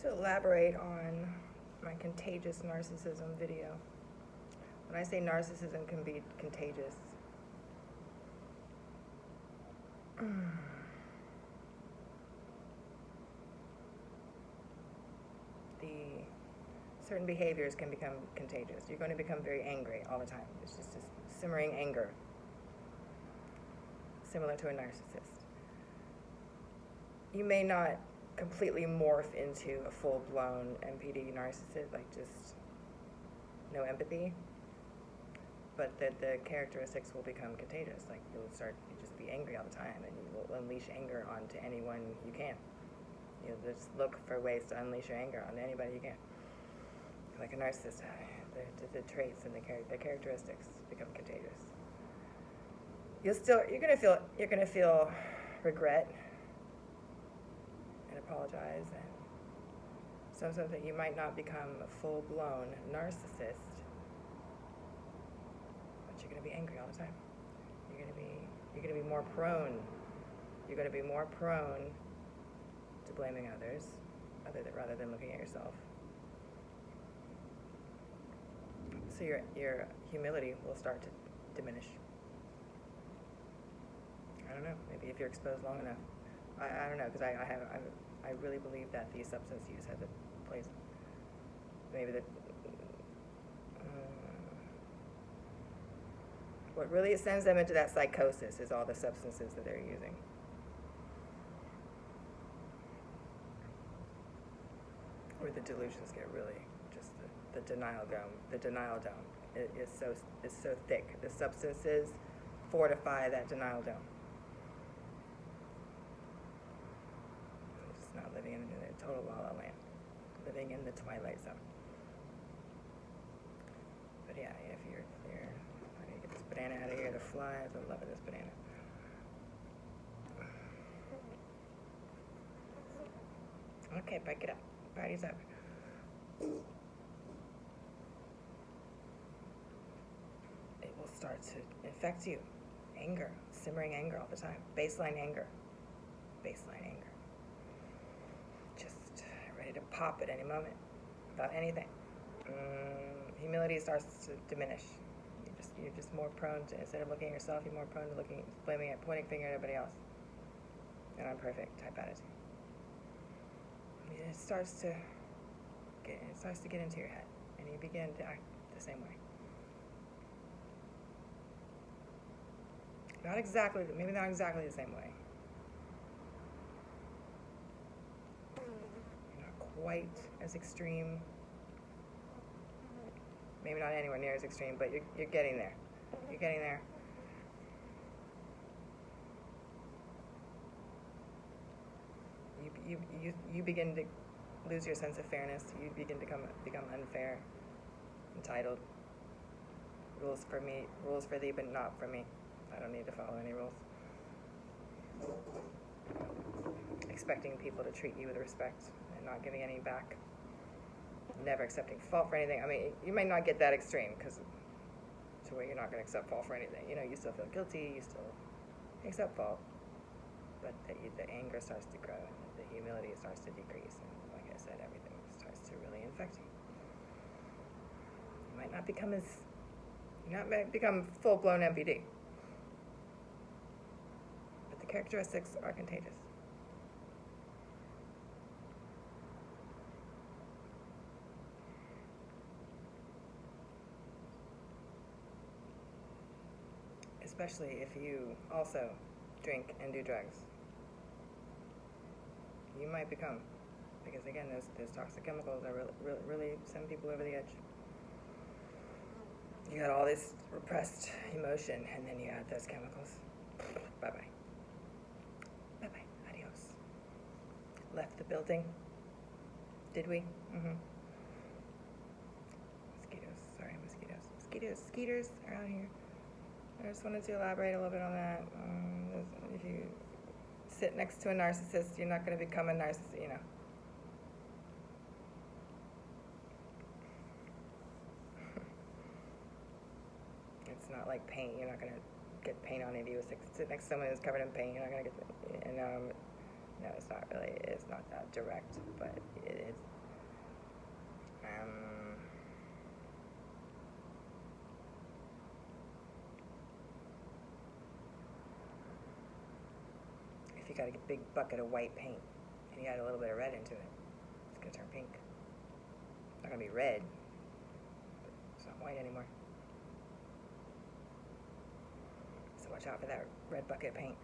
to elaborate on my contagious narcissism video. When I say narcissism can be contagious, certain behaviors can become contagious. You're going to become very angry all the time. It's just this simmering anger, similar to a narcissist. You may not completely morph into a full-blown MPD narcissist, like just no empathy, but the characteristics will become contagious. Like you just be angry all the time, and you will unleash anger onto anyone you can. You'll just look for ways to unleash your anger on anybody you can. Like a narcissist, the traits and the characteristics become contagious. You're gonna feel regret and apologize, and so that you might not become a full-blown narcissist, but you're gonna be angry all the time. You're gonna be more prone. You're gonna be more prone to blaming others, rather than looking at yourself. So your humility will start to diminish. I don't know. Maybe if you're exposed long enough. I don't know, because I really believe that the substance use has a place. Maybe what really sends them into that psychosis is all the substances that they're using. Or the delusions get really just the denial dome. The denial dome is so thick. The substances fortify that denial dome. Just not living in a total la la land, living in the twilight zone. But yeah, if you're I need to get this banana out of here. The flies, I love this banana. Okay, break it up. Party's over. It will start to infect you. Anger, simmering anger all the time. Baseline anger. Just ready to pop at any moment about anything. Humility starts to diminish. You're just more prone to, instead of looking at yourself, you're more prone to pointing finger at everybody else. And I'm perfect type attitude. It starts to get into your head, and you begin to act the same way. Maybe not exactly the same way. You're not quite as extreme. Maybe not anywhere near as extreme, but you're getting there. You're getting there. You begin to lose your sense of fairness. You begin to become unfair, entitled. Rules for thee, but not for me. I don't need to follow any rules. Expecting people to treat you with respect and not giving any back. Never accepting fault for anything. I mean, you might not get that extreme, because to where you're not going to accept fault for anything. You still feel guilty. You still accept fault, but the anger starts to grow, and the humility starts to decrease, and like I said, everything starts to really infect you. You might not become full-blown MPD, but the characteristics are contagious. Especially if you also drink and do drugs. You might become, because again, those toxic chemicals are really send people over the edge. You got all this repressed emotion, and then you add those chemicals. Bye-bye. Bye-bye. Adios. Left the building. Did we? Mm-hmm. Mosquitoes. Sorry, mosquitoes. Skeeters are out here. I just wanted to elaborate a little bit on that. If you sit next to a narcissist, you're not going to become a narcissist, It's not like paint. You're not going to get paint on it. You sit next to someone who's covered in paint, you're not going to get... no, it's not that direct, but If you got a big bucket of white paint and you add a little bit of red into it, it's gonna turn pink. It's not gonna be red, but it's not white anymore. So watch out for that red bucket of paint.